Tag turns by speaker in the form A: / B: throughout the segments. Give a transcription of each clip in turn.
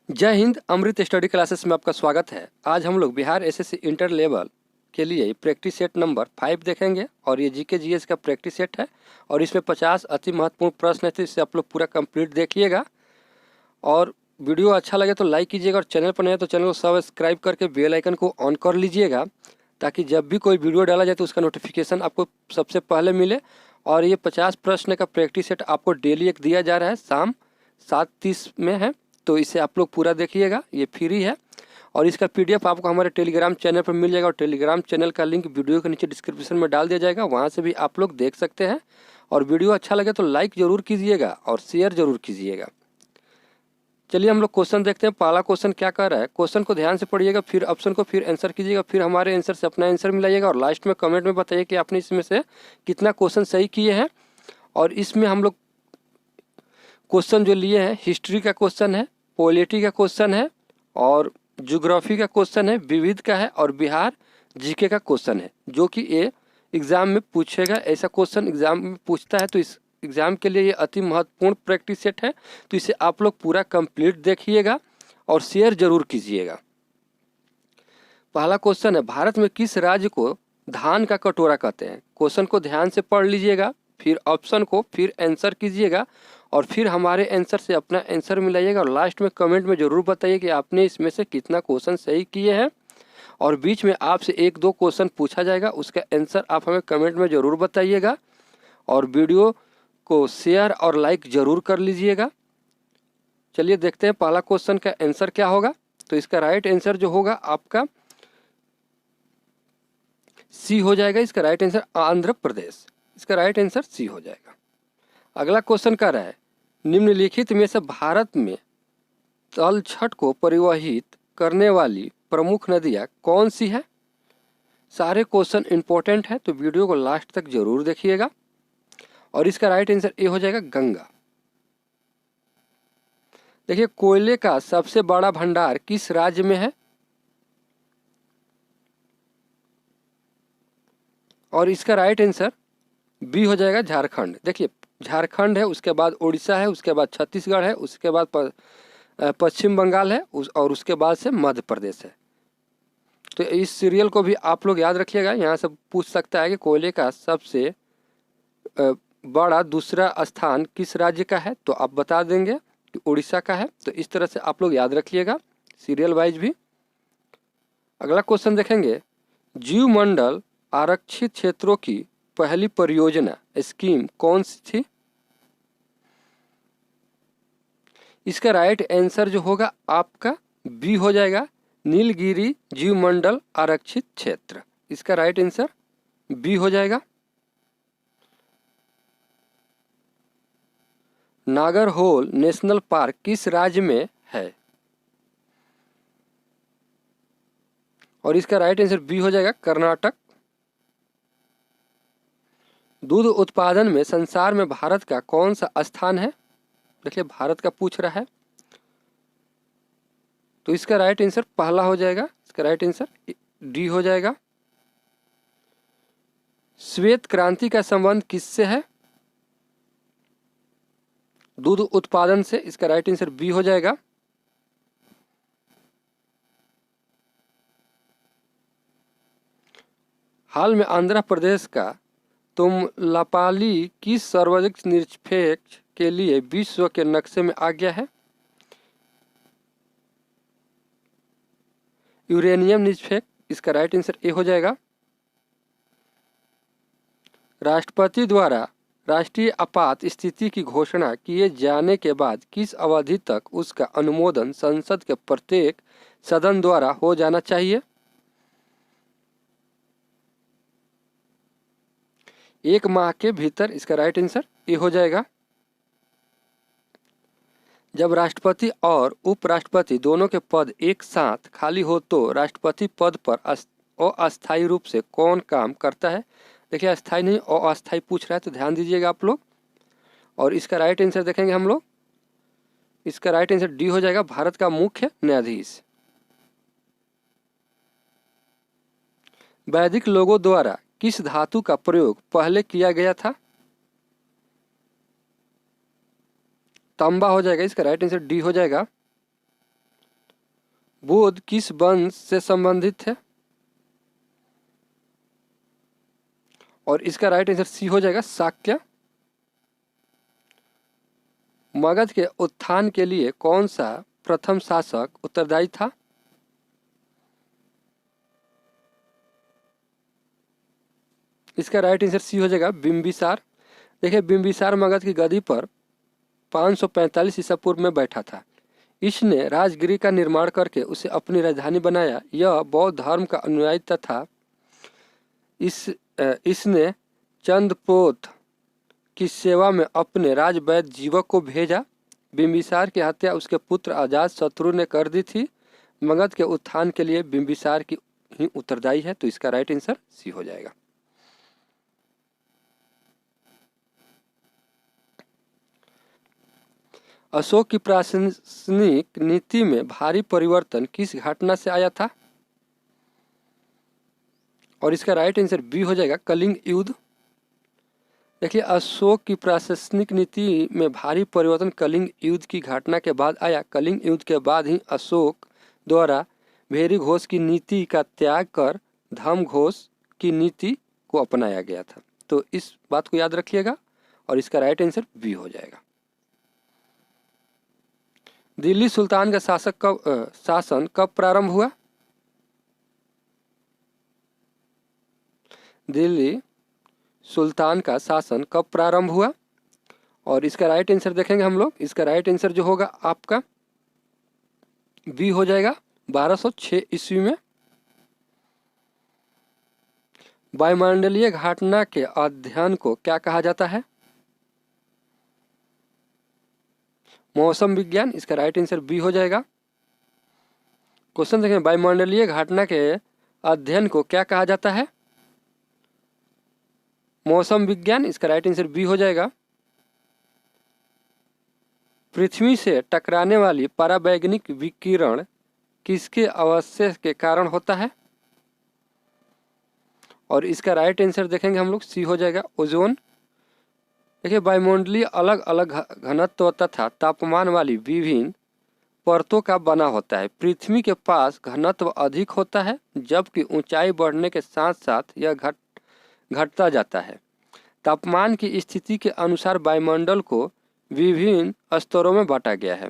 A: जय हिंद। अमृत study classes में आपका स्वागत है। आज हम लोग बिहार एसएससी इंटर लेवल के लिए प्रैक्टिस सेट नंबर 5 देखेंगे और ये जीके जीएस का प्रैक्टिस सेट है और इसमें 50 अति महत्वपूर्ण प्रश्न है, तो इससे आप लोग पूरा कंप्लीट देखिएगा। और वीडियो अच्छा लगे तो लाइक कीजिएगा और चैनल पर नए तो चैनल को सब्सक्राइब करके बेल आइकन को ऑन कर लीजिएगा, ताकि जब भी कोई वीडियो डाला जाए तो उसका नोटिफिकेशन आपको सबसे पहले मिले। और ये 50 प्रश्न का प्रैक्टिस सेट आपको डेली एक दिया जा रहा है, शाम 7:30 में है, तो इसे आप लोग पूरा देखिएगा। ये फ्री है और इसका पीडीएफ आपको हमारे टेलीग्राम चैनल पर मिल जाएगा और टेलीग्राम चैनल का लिंक वीडियो के नीचे डिस्क्रिप्शन में डाल दिया जाएगा, वहाँ से भी आप लोग देख सकते हैं। और वीडियो अच्छा लगे तो लाइक ज़रूर कीजिएगा और शेयर ज़रूर कीजिएगा। चलिए हम लोग क्वेश्चन देखते हैं। पहला क्वेश्चन क्या कर रहा है, क्वेश्चन को ध्यान से पढ़िएगा, फिर ऑप्शन को फिर आंसर कीजिएगा, फिर हमारे आंसर से अपना आंसर मिलाइएगा और लास्ट में कमेंट में बताइए कि आपने इसमें से कितना क्वेश्चन सही किए हैं। और इसमें हम लोग क्वेश्चन जो लिए हैं, हिस्ट्री का क्वेश्चन है, पॉलिटी का क्वेश्चन है और ज्योग्राफी का क्वेश्चन है, विविध का है और बिहार जीके का क्वेश्चन है, जो कि ये एग्ज़ाम में पूछेगा। ऐसा क्वेश्चन एग्ज़ाम में पूछता है, तो इस एग्ज़ाम के लिए ये अति महत्वपूर्ण प्रैक्टिस सेट है, तो इसे आप लोग पूरा कंप्लीट देखिएगा और शेयर जरूर कीजिएगा। पहला क्वेश्चन है, भारत में किस राज्य को धान का कटोरा कहते हैं। क्वेश्चन को ध्यान से पढ़ लीजिएगा, फिर ऑप्शन को फिर आंसर कीजिएगा और फिर हमारे आंसर से अपना आंसर मिलाइएगा और लास्ट में कमेंट में ज़रूर बताइए कि आपने इसमें से कितना क्वेश्चन सही किए हैं। और बीच में आपसे 1-2 क्वेश्चन पूछा जाएगा, उसका आंसर आप हमें कमेंट में ज़रूर बताइएगा और वीडियो को शेयर और लाइक ज़रूर कर लीजिएगा। चलिए देखते हैं पहला क्वेश्चन का आंसर क्या होगा। तो इसका राइट आंसर जो होगा आपका सी हो जाएगा। इसका राइट आंसर आंध्र प्रदेश, इसका राइट आंसर सी हो जाएगा। अगला क्वेश्चन कर रहा है, निम्नलिखित में से भारत में तलछट को परिवहित करने वाली प्रमुख नदियाँ कौन सी है। सारे क्वेश्चन इंपॉर्टेंट है, तो वीडियो को लास्ट तक जरूर देखिएगा। और इसका राइट आंसर ए हो जाएगा गंगा। देखिए, कोयले का सबसे बड़ा भंडार किस राज्य में है, और इसका राइट आंसर बी हो जाएगा झारखंड। देखिए, झारखंड है, उसके बाद उड़ीसा है, उसके बाद छत्तीसगढ़ है, उसके बाद पश्चिम बंगाल है और उसके बाद से मध्य प्रदेश है। तो इस सीरियल को भी आप लोग याद रखिएगा। यहाँ से पूछ सकता है कि कोयले का सबसे बड़ा दूसरा स्थान किस राज्य का है, तो आप बता देंगे कि उड़ीसा का है। तो इस तरह से आप लोग याद रखिएगा सीरियल वाइज भी। अगला क्वेश्चन देखेंगे, जीवमंडल आरक्षित क्षेत्रों की पहली परियोजना स्कीम कौन सी थी। इसका राइट आंसर जो होगा आपका बी हो जाएगा, नीलगिरी जीवमंडल आरक्षित क्षेत्र। इसका राइट आंसर बी हो जाएगा। नागरहोल नेशनल पार्क किस राज्य में है, और इसका राइट आंसर बी हो जाएगा कर्नाटक। दूध उत्पादन में संसार में भारत का कौन सा स्थान है। देखिए, भारत का पूछ रहा है, तो इसका राइट आंसर पहला हो जाएगा। इसका राइट आंसर डी हो जाएगा। श्वेत क्रांति का संबंध किससे है, दूध उत्पादन से। इसका राइट आंसर बी हो जाएगा। हाल में आंध्र प्रदेश का तुमलापाली किस सार्वजनिक निरपेक्ष के लिए विश्व के नक्शे में आ गया है। यूरेनियम निरपेक्ष। इसका राइट आंसर ए हो जाएगा। राष्ट्रपति द्वारा राष्ट्रीय आपात स्थिति की घोषणा किए जाने के बाद किस अवधि तक उसका अनुमोदन संसद के प्रत्येक सदन द्वारा हो जाना चाहिए। 1 माह के भीतर। इसका राइट आंसर ए हो जाएगा। जब राष्ट्रपति और उपराष्ट्रपति दोनों के पद एक साथ खाली हो तो राष्ट्रपति पद पर अस्थायी रूप से कौन काम करता है। देखिए, अस्थायी नहीं अस्थायी पूछ रहा है, तो ध्यान दीजिएगा आप लोग। और इसका राइट आंसर देखेंगे हम लोग, इसका राइट आंसर डी हो जाएगा, भारत का मुख्य न्यायाधीश। वैदिक लोगों द्वारा किस धातु का प्रयोग पहले किया गया था। तांबा हो जाएगा। इसका राइट आंसर डी हो जाएगा। बुध किस वंश से संबंधित है? और इसका राइट आंसर सी हो जाएगा, शाक्य। मगध के उत्थान के लिए कौन सा प्रथम शासक उत्तरदायी था? इसका राइट आंसर सी हो जाएगा, बिंबिसार। देखिए, बिंबिसार मगध की गद्दी पर 545 ईसा पूर्व में बैठा था। इसने राजगिरी का निर्माण करके उसे अपनी राजधानी बनाया। यह बौद्ध धर्म का अनुयायी तथा इसने चंद्रपोत की सेवा में अपने राजवैद्य जीवक को भेजा। बिंबिसार की हत्या उसके पुत्र अजातशत्रु ने कर दी थी। मगध के उत्थान के लिए बिंबिसार की ही उत्तरदायी है, तो इसका राइट आंसर सी हो जाएगा। अशोक की प्रशासनिक नीति में भारी परिवर्तन किस घटना से आया था? और इसका राइट आंसर बी हो जाएगा, कलिंग युद्ध। देखिए, अशोक की प्रशासनिक नीति में भारी परिवर्तन कलिंग युद्ध की घटना के बाद आया। कलिंग युद्ध के बाद ही अशोक द्वारा भेरी घोष की नीति का त्याग कर धम्म घोष की नीति को अपनाया गया था। तो इस बात को याद रखिएगा और इसका राइट आंसर बी हो जाएगा। दिल्ली सुल्तान का शासन कब प्रारंभ हुआ? दिल्ली सुल्तान का शासन कब प्रारंभ हुआ? और इसका राइट आंसर देखेंगे हम लोग। इसका राइट आंसर जो होगा आपका बी हो जाएगा, 1206 ईस्वी में। वायुमंडलीय घटना के अध्ययन को क्या कहा जाता है? मौसम विज्ञान। इसका राइट आंसर बी हो जाएगा। क्वेश्चन देखें, वायुमंडलीय घटना के अध्ययन को क्या कहा जाता है? मौसम विज्ञान। इसका राइट आंसर बी हो जाएगा। पृथ्वी से टकराने वाली पराबैंगनी विकिरण किसके अवशेष के कारण होता है? और इसका राइट आंसर देखेंगे हम लोग, सी हो जाएगा, ओजोन। देखिए, वायुमंडलीय अलग अलग घनत्व तथा तापमान वाली विभिन्न परतों का बना होता है। पृथ्वी के पास घनत्व अधिक होता है, जबकि ऊंचाई बढ़ने के साथ साथ यह घटता जाता है। तापमान की स्थिति के अनुसार वायुमंडल को विभिन्न स्तरों में बांटा गया है।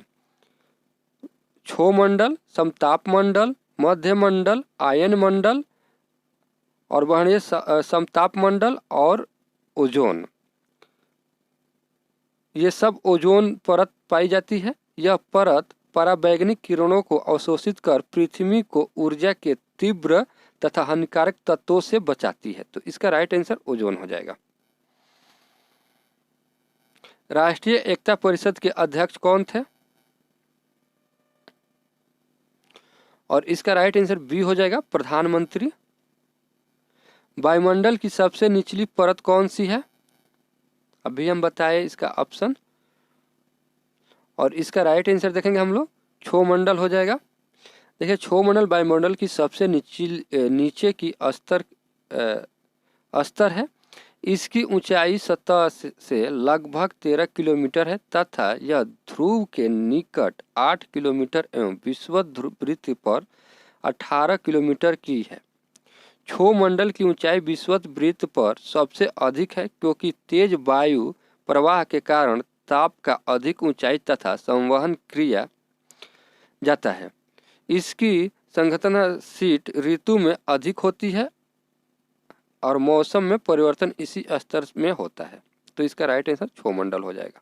A: क्षोमंडल, समताप मंडल, मध्य मंडल, आयन मंडल और वह समताप मंडल और ओजोन। ये सब ओजोन परत पाई जाती है। यह परत पराबैंगनी किरणों को अवशोषित कर पृथ्वी को ऊर्जा के तीव्र तथा हानिकारक तत्वों से बचाती है। तो इसका राइट आंसर ओजोन हो जाएगा। राष्ट्रीय एकता परिषद के अध्यक्ष कौन थे? और इसका राइट आंसर बी हो जाएगा, प्रधानमंत्री। वायुमंडल की सबसे निचली परत कौन सी है? अभी हम बताए इसका ऑप्शन। और इसका राइट आंसर देखेंगे हम लोग, क्षोमंडल हो जाएगा। देखिए, क्षोमंडल वायुमंडल की सबसे नीचे की स्तर है। इसकी ऊंचाई सतह से लगभग 13 किलोमीटर है तथा यह ध्रुव के निकट 8 किलोमीटर एवं विषुवत वृत्त पर 18 किलोमीटर की है। क्षोमंडल की ऊंचाई विषुवत वृत्त पर सबसे अधिक है, क्योंकि तेज वायु प्रवाह के कारण ताप का अधिक ऊंचाई तथा संवहन क्रिया जाता है। इसकी संघटनशील ऋतु में अधिक होती है और मौसम में परिवर्तन इसी स्तर में होता है। तो इसका राइट आंसर क्षोमंडल हो जाएगा।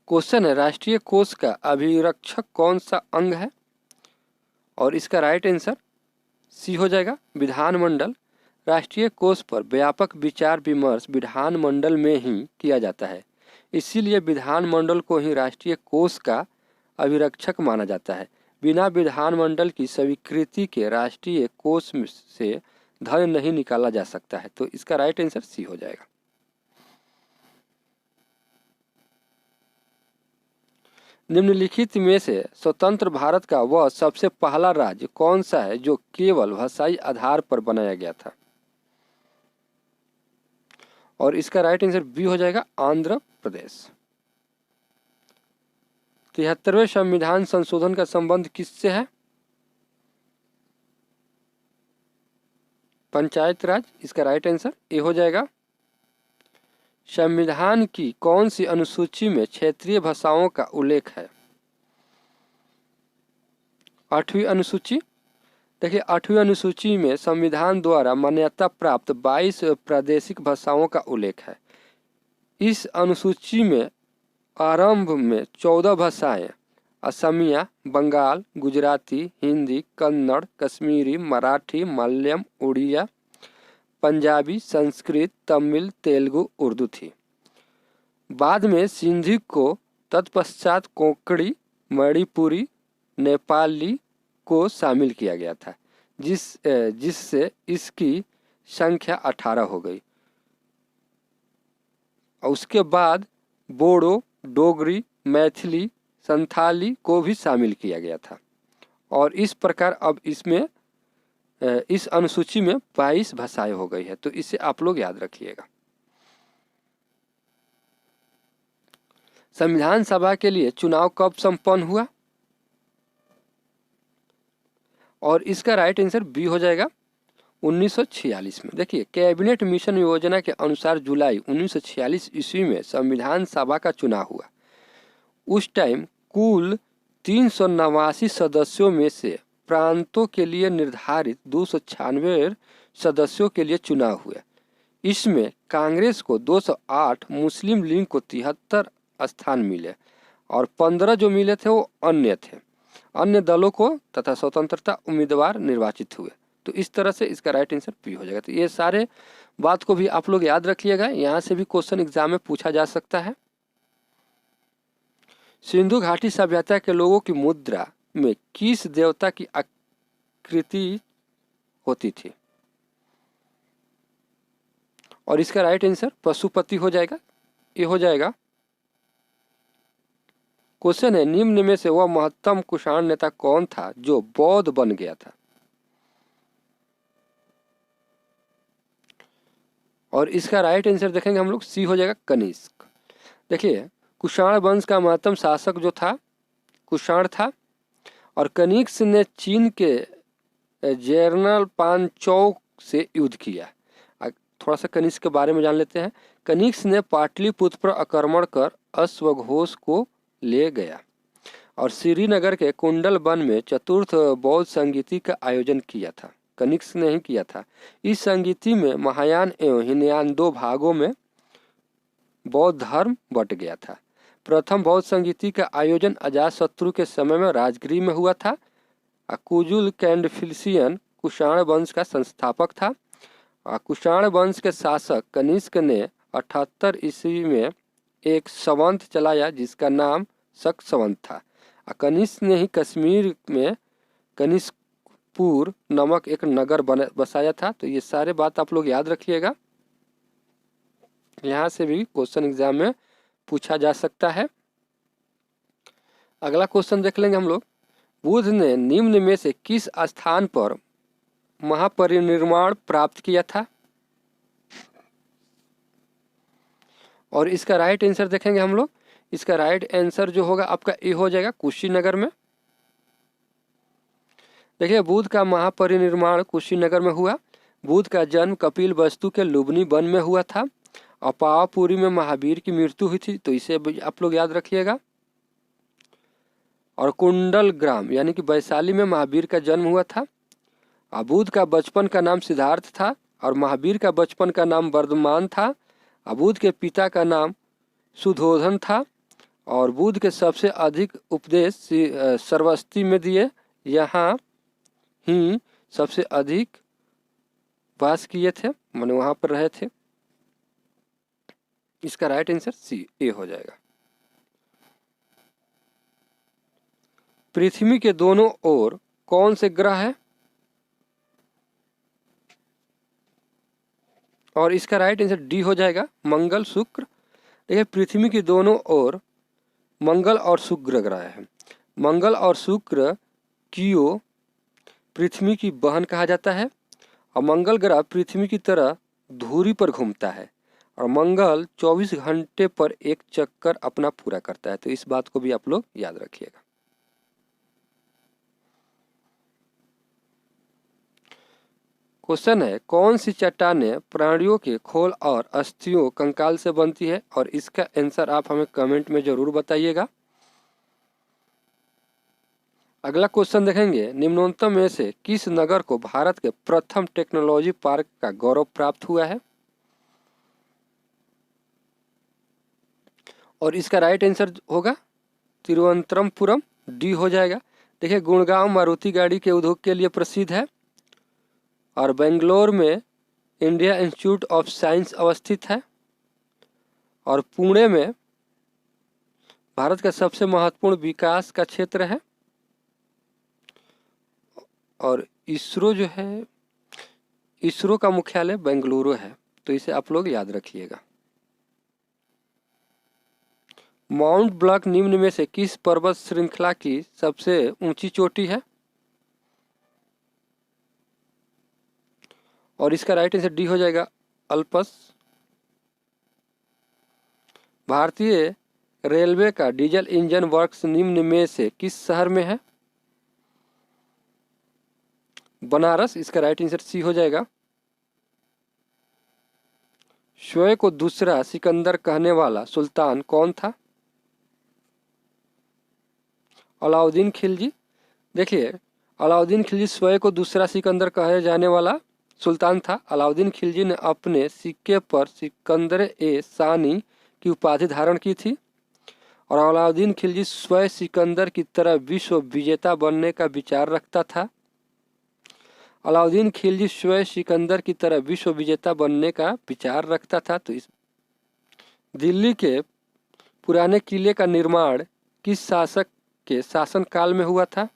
A: क्वेश्चन है, राष्ट्रीय कोष का अभिरक्षक कौन सा अंग है? और इसका राइट आंसर सी हो जाएगा, विधानमंडल। राष्ट्रीय कोष पर व्यापक विचार विमर्श विधानमंडल में ही किया जाता है। इसीलिए विधानमंडल को ही राष्ट्रीय कोष का अभिरक्षक माना जाता है। बिना विधानमंडल की स्वीकृति के राष्ट्रीय कोष से धन नहीं निकाला जा सकता है। तो इसका राइट आंसर सी हो जाएगा। निम्नलिखित में से स्वतंत्र भारत का वह सबसे पहला राज्य कौन सा है जो केवल भाषाई आधार पर बनाया गया था? और इसका राइट आंसर बी हो जाएगा, आंध्र प्रदेश। 73वें संविधान संशोधन का संबंध किससे है? पंचायत राज, इसका राइट आंसर ए हो जाएगा। संविधान की कौन सी अनुसूची में क्षेत्रीय भाषाओं का उल्लेख है? 8वीं अनुसूची। देखिए 8वीं अनुसूची में संविधान द्वारा मान्यता प्राप्त 22 प्रादेशिक भाषाओं का उल्लेख है। इस अनुसूची में आरंभ में 14 भाषाएं असमिया, बंगाल, गुजराती, हिंदी, कन्नड़, कश्मीरी, मराठी, मलयालम, उड़िया, पंजाबी, संस्कृत, तमिल, तेलुगु, उर्दू थी। बाद में सिंधी को तत्पश्चात कोंकणी, मणिपुरी, नेपाली को शामिल किया गया था, जिससे इसकी संख्या 18 हो गई। और उसके बाद बोडो, डोगरी, मैथिली, संथाली को भी शामिल किया गया था। और इस प्रकार अब इसमें इस अनुसूची में 22 भाषाएं हो गई है। तो इसे आप लोग याद रखिएगा। संविधान सभा के लिए चुनाव कब संपन्न हुआ? और इसका राइट आंसर बी हो जाएगा 1946 में। देखिए कैबिनेट मिशन योजना के अनुसार जुलाई 1946 ईस्वी में संविधान सभा का चुनाव हुआ। उस टाइम कुल 389 सदस्यों में से प्रांतों के लिए निर्धारित 296 सदस्यों के लिए चुनाव हुए। इसमें कांग्रेस को 208, मुस्लिम लीग को 73 स्थान मिले और 15 जो मिले थे वो अन्य थे। अन्य दलों को तथा स्वतंत्रता उम्मीदवार निर्वाचित हुए। तो इस तरह से इसका राइट आंसर बी हो जाएगा। तो ये सारे बात को भी आप लोग याद रखिएगा, यहाँ से भी क्वेश्चन एग्जाम में पूछा जा सकता है। सिंधु घाटी सभ्यता के लोगों की मुद्रा में किस देवता की आकृति होती थी? और इसका राइट आंसर पशुपति हो जाएगा, ये हो जाएगा। क्वेश्चन है निम्न में से वह महत्तम कुषाण नेता कौन था जो बौद्ध बन गया था? और इसका राइट आंसर देखेंगे हम लोग, सी हो जाएगा कनिष्क। देखिए कुषाण वंश का महत्तम शासक जो था कुषाण था और कनिष्क ने चीन के जनरल पांचोक से युद्ध किया। थोड़ा सा कनिष्क के बारे में जान लेते हैं। कनिष्क ने पाटलिपुत्र पर आक्रमण कर अश्वघोष को ले गया और श्रीनगर के कुंडल वन में चतुर्थ बौद्ध संगीति का आयोजन किया था। कनिष्क ने ही किया था। इस संगीति में महायान एवं हीनयान दो भागों में बौद्ध धर्म बट गया था। प्रथम बौद्ध संगीति का आयोजन अजातशत्रु के समय में राजगृह में हुआ था। कुजुल कैंडफिलिसियन कुषाण वंश का संस्थापक था। कुषाण वंश के शासक कनिष्क ने 78 ईस्वी में एक संवंत चलाया जिसका नाम शक संवंत था। कनिष्क ने ही कश्मीर में कनिष्कपुर नामक एक नगर बसाया था। तो ये सारे बात आप लोग याद रखिएगा, यहाँ से भी क्वेश्चन एग्जाम में पूछा जा सकता है। अगला क्वेश्चन देख लेंगे हम लोग। बुद्ध ने निम्न में से किस स्थान पर महापरिनिर्वाण प्राप्त किया था? और इसका राइट आंसर देखेंगे हम लोग। इसका राइट आंसर जो होगा आपका ए हो जाएगा कुशीनगर में। देखिए बुद्ध का महापरिनिर्वाण कुशीनगर में हुआ। बुद्ध का जन्म कपिल वस्तु के लुम्बिनी वन में हुआ था और पावापुरी में महावीर की मृत्यु हुई थी। तो इसे आप लोग याद रखिएगा। और कुंडल ग्राम यानी कि वैशाली में महावीर का जन्म हुआ था। बुद्ध का बचपन का नाम सिद्धार्थ था और महावीर का बचपन का नाम वर्धमान था। बुद्ध के पिता का नाम सुधोधन था और बुद्ध के सबसे अधिक उपदेश श्रावस्ती में दिए। यहाँ ही सबसे अधिक वास किए थे, माने वहाँ पर रहे थे। इसका राइट आंसर सी ए हो जाएगा। पृथ्वी के दोनों ओर कौन से ग्रह है? और इसका राइट आंसर डी हो जाएगा मंगल शुक्र। देखिए पृथ्वी की दोनों ओर मंगल और शुक्र ग्रह है। मंगल और शुक्र को पृथ्वी की बहन कहा जाता है और मंगल ग्रह पृथ्वी की तरह धुरी पर घूमता है और मंगल 24 घंटे पर एक चक्कर अपना पूरा करता है। तो इस बात को भी आप लोग याद रखिएगा। क्वेश्चन है, कौन सी चट्टानें प्राणियों के खोल और अस्थियों कंकाल से बनती है? और इसका आंसर आप हमें कमेंट में जरूर बताइएगा। अगला क्वेश्चन देखेंगे, निम्नोत्तम में से किस नगर को भारत के प्रथम टेक्नोलॉजी पार्क का गौरव प्राप्त हुआ है? और इसका राइट आंसर होगा तिरुवनंतपुरम, डी हो जाएगा। देखिए, गुड़गांव मारुति गाड़ी के उद्योग के लिए प्रसिद्ध है और बेंगलोर में इंडिया इंस्टीट्यूट ऑफ साइंस अवस्थित है और पुणे में भारत का सबसे महत्वपूर्ण विकास का क्षेत्र है। और इसरो जो है, इसरो का मुख्यालय बेंगलुरु है। तो इसे आप लोग याद रखिएगा। माउंट ब्लैंक निम्न में से किस पर्वत श्रृंखला की सबसे ऊंची चोटी है? और इसका राइट आंसर डी हो जाएगा, अल्पस। भारतीय रेलवे का डीजल इंजन वर्क्स निम्न में से किस शहर में है? बनारस। इसका राइट आंसर सी हो जाएगा। शोए को दूसरा सिकंदर कहने वाला सुल्तान कौन था? अलाउद्दीन खिलजी। देखिए, अलाउद्दीन खिलजी शोए को दूसरा सिकंदर कहे जाने वाला सुल्तान था। अलाउद्दीन खिलजी ने अपने सिक्के पर सिकंदर ए सानी की उपाधि धारण की थी और अलाउद्दीन खिलजी स्वयं सिकंदर की तरह विश्व विजेता बनने का विचार रखता था। अलाउद्दीन खिलजी स्वयं सिकंदर की तरह विश्व विजेता बनने का विचार रखता था। तो इस दिल्ली के पुराने किले का निर्माण किस शासक के शासनकाल में हुआ था?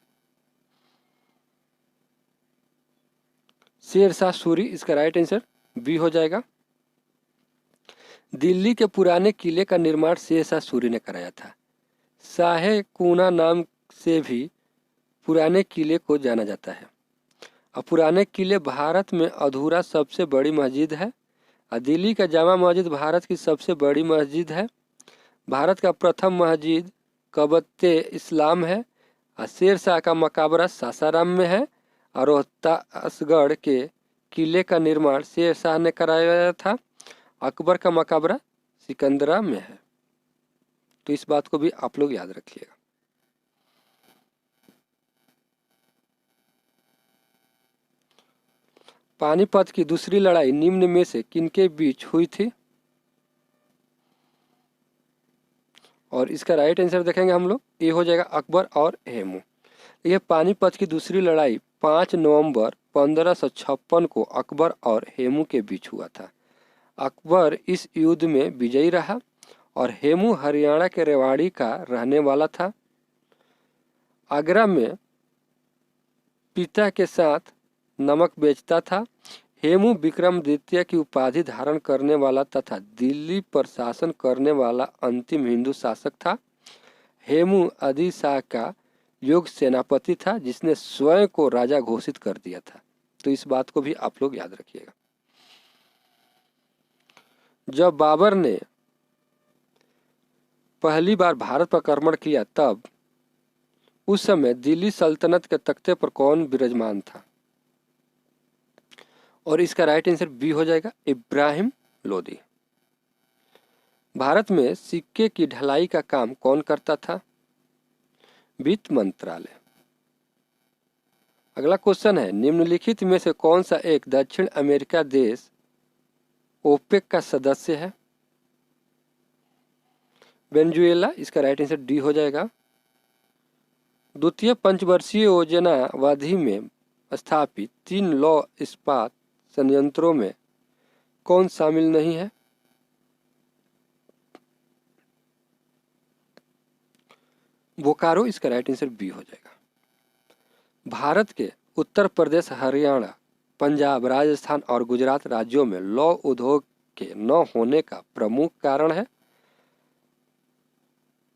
A: शेरशाह सूरी। इसका राइट आंसर बी हो जाएगा। दिल्ली के पुराने किले का निर्माण शेरशाह सूरी ने कराया था। शाहे कूना नाम से भी पुराने किले को जाना जाता है। और पुराने किले भारत में अधूरा सबसे बड़ी मस्जिद है। और दिल्ली का जामा मस्जिद भारत की सबसे बड़ी मस्जिद है। भारत का प्रथम मस्जिद कबत्ते इस्लाम है। और शेरशाह का मकबरा सासाराम में है। और रोहतासगढ़ के किले का निर्माण शेरशाह ने कराया था। अकबर का मकबरा सिकंदरा में है। तो इस बात को भी आप लोग याद रखिएगा। पानीपत की दूसरी लड़ाई निम्न में से किनके बीच हुई थी? और इसका राइट आंसर देखेंगे हम लोग, ये हो जाएगा अकबर और हेमू। यह पानीपत की दूसरी लड़ाई 5 नवंबर 1556 को अकबर और हेमू के बीच हुआ था। अकबर इस युद्ध में विजयी रहा और हेमू हरियाणा के रेवाड़ी का रहने वाला था। आगरा में पिता के साथ नमक बेचता था। हेमू विक्रमादित्य की उपाधि धारण करने वाला तथा दिल्ली पर शासन करने वाला अंतिम हिंदू शासक था। हेमू आदि शाह का योग सेनापति था जिसने स्वयं को राजा घोषित कर दिया था। तो इस बात को भी आप लोग याद रखिएगा। जब बाबर ने पहली बार भारत पर आक्रमण किया तब उस समय दिल्ली सल्तनत के तख्ते पर कौन विराजमान था? और इसका राइट आंसर बी हो जाएगा, इब्राहिम लोदी। भारत में सिक्के की ढलाई का काम कौन करता था? वित्त मंत्रालय। अगला क्वेश्चन है, निम्नलिखित में से कौन सा एक दक्षिण अमेरिका देश ओपेक का सदस्य है? वेनेजुएला। इसका राइट आंसर डी हो जाएगा। द्वितीय पंचवर्षीय योजना अवधि में स्थापित 3 लौह इस्पात संयंत्रों में कौन शामिल नहीं है? बोकारो। इसका राइट आंसर बी हो जाएगा। भारत के उत्तर प्रदेश, हरियाणा, पंजाब, राजस्थान और गुजरात राज्यों में लौह उद्योग के न होने का प्रमुख कारण है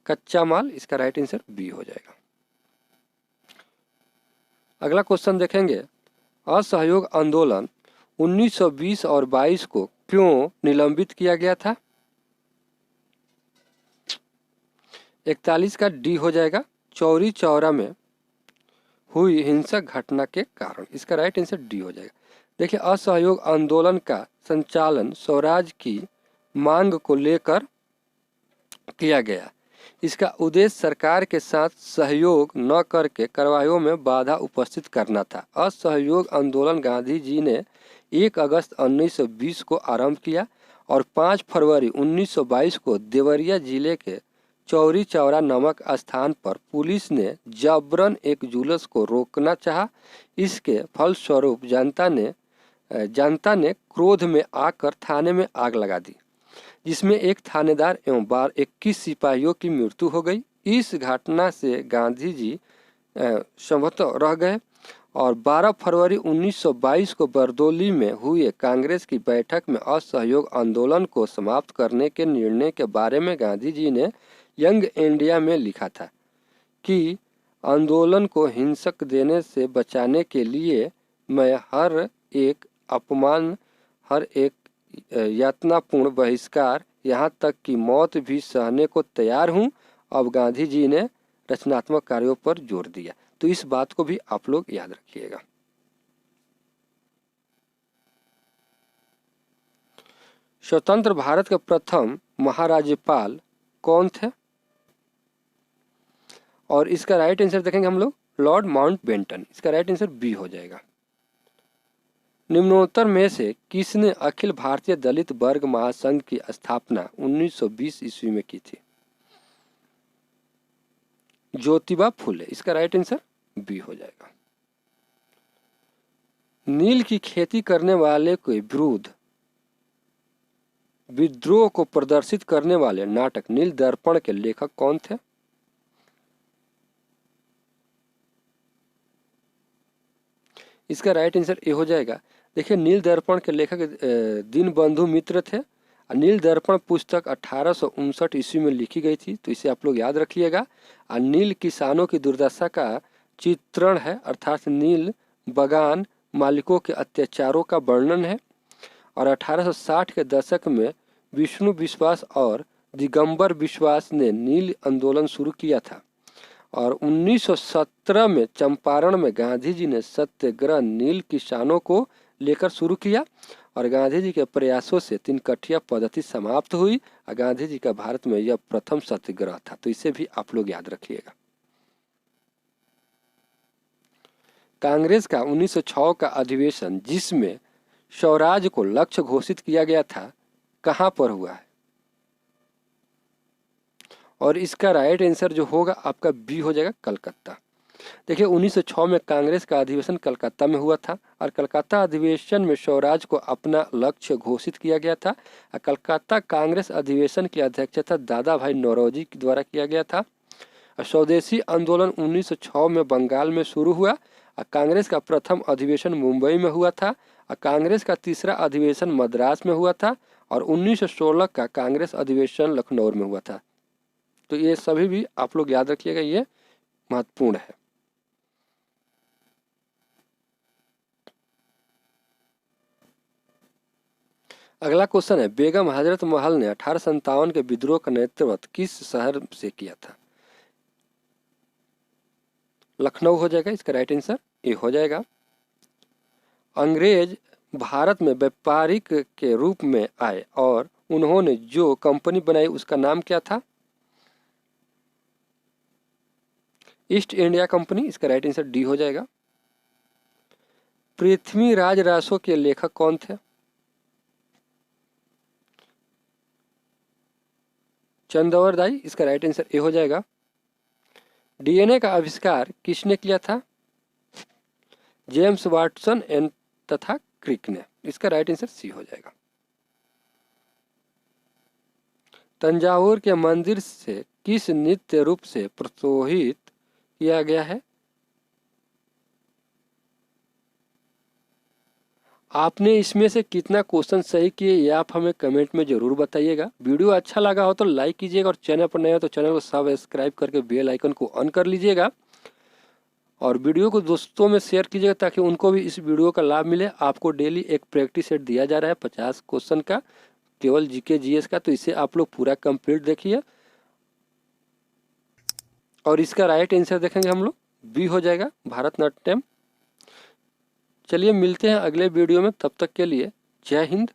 A: कच्चा माल। इसका राइट आंसर बी हो जाएगा। अगला क्वेश्चन देखेंगे, असहयोग आंदोलन 1920 और 22 को क्यों निलंबित किया गया था? 41 का डी हो जाएगा, चौरी चौरा में हुई हिंसक घटना के कारण। इसका राइट आंसर डी हो जाएगा। देखिए, असहयोग आंदोलन का संचालन स्वराज की मांग को लेकर किया गया। इसका उद्देश्य सरकार के साथ सहयोग न करके कार्रवाइयों में बाधा उपस्थित करना था। असहयोग आंदोलन गांधी जी ने 1 अगस्त 1920 को आरंभ किया और 5 फरवरी 1922 को देवरिया जिले के चौरी चौरा नामक स्थान पर पुलिस ने जबरन एक जुलूस को रोकना चाहा। इसके फलस्वरूप जनता ने क्रोध में आकर थाने में आग लगा दी, जिसमें एक थानेदार एवं 21 सिपाहियों की मृत्यु हो गई। इस घटना से गांधी जी संभवत रह गए और 12 फरवरी 1922 को बरदौली में हुए कांग्रेस की बैठक में असहयोग आंदोलन को समाप्त करने के निर्णय के बारे में गांधी जी ने यंग इंडिया में लिखा था कि आंदोलन को हिंसक देने से बचाने के लिए मैं हर एक यातनापूर्ण बहिष्कार, यहाँ तक कि मौत भी सहने को तैयार हूँ। अब गांधी जी ने रचनात्मक कार्यों पर जोर दिया। तो इस बात को भी आप लोग याद रखिएगा। स्वतंत्र भारत के प्रथम महाराज्यपाल कौन थे? और इसका राइट आंसर देखेंगे हम लोग, लॉर्ड माउंटबेटन। इसका राइट आंसर बी हो जाएगा। निम्नोत्तर में से किसने अखिल भारतीय दलित वर्ग महासंघ की स्थापना 1920 ईस्वी में की थी? ज्योतिबा फुले। इसका राइट आंसर बी हो जाएगा। नील की खेती करने वाले के विरुद्ध विद्रोह को प्रदर्शित करने वाले नाटक नील दर्पण के लेखक कौन थे? इसका राइट आंसर ए हो जाएगा। देखिए, नील दर्पण के लेखक दीनबंधु मित्र थे। नील दर्पण पुस्तक 1859 ईस्वी में लिखी गई थी, तो इसे आप लोग याद रखिएगा। नील किसानों की दुर्दशा का चित्रण है, अर्थात नील बागान मालिकों के अत्याचारों का वर्णन है। और 1860 के दशक में विष्णु विश्वास और दिगंबर विश्वास ने नील आंदोलन शुरू किया था। और 1917 में चंपारण में गांधी जी ने सत्याग्रह नील किसानों को लेकर शुरू किया और गांधी जी के प्रयासों से 3 कठिया पद्धति समाप्त हुई और गांधी जी का भारत में यह प्रथम सत्याग्रह था। तो इसे भी आप लोग याद रखिएगा। कांग्रेस का 1906 का अधिवेशन, जिसमें स्वराज को लक्ष्य घोषित किया गया था, कहां पर हुआ है? और इसका राइट आंसर जो होगा आपका बी हो जाएगा, कलकत्ता। देखिए, 1906 में कांग्रेस का अधिवेशन कलकत्ता में हुआ था और कलकत्ता अधिवेशन में स्वराज को अपना लक्ष्य घोषित किया गया था। कलकत्ता कांग्रेस अधिवेशन की अध्यक्षता दादा भाई नौरोजी के द्वारा किया गया था। स्वदेशी आंदोलन 1906 में बंगाल में शुरू हुआ। कांग्रेस का प्रथम अधिवेशन मुंबई में हुआ था। कांग्रेस का तीसरा अधिवेशन मद्रास में हुआ था और 1916 का कांग्रेस अधिवेशन लखनऊ में हुआ था। तो ये सभी भी आप लोग याद रखिएगा, ये महत्वपूर्ण है। अगला क्वेश्चन है, बेगम हजरत महल ने 1857 के विद्रोह का नेतृत्व किस शहर से किया था? लखनऊ हो जाएगा। इसका राइट आंसर ए हो जाएगा। अंग्रेज भारत में व्यापारिक के रूप में आए और उन्होंने जो कंपनी बनाई उसका नाम क्या था? East India company. इसका राइट आंसर डी हो जाएगा। पृथ्वीराज रासो के लेखक कौन थे? चंदौर दाई। इसका राइट आंसर ए हो जाएगा। डीएनए का आविष्कार किसने किया था? जेम्स वाटसन एंड तथा क्रिक ने। इसका राइट आंसर सी हो जाएगा। तंजावुर के मंदिर से किस नृत्य रूप से प्रोत्साहित किया गया है? आपने इसमें से कितना क्वेश्चन सही किए ये आप हमें कमेंट में जरूर बताइएगा। वीडियो अच्छा लगा हो तो लाइक कीजिएगा और चैनल पर नए हो तो चैनल को सब्सक्राइब करके बेल आइकन को ऑन कर लीजिएगा। और वीडियो को दोस्तों में शेयर कीजिएगा ताकि उनको भी इस वीडियो का लाभ मिले। आपको डेली एक प्रैक्टिस सेट दिया जा रहा है 50 क्वेश्चन का, केवल जीके जीएस का, तो इसे आप लोग पूरा कंप्लीट देखिए। और इसका राइट आंसर देखेंगे हम लोग, बी हो जाएगा, भारतनाट्यम। चलिए मिलते हैं अगले वीडियो में, तब तक के लिए जय हिंद।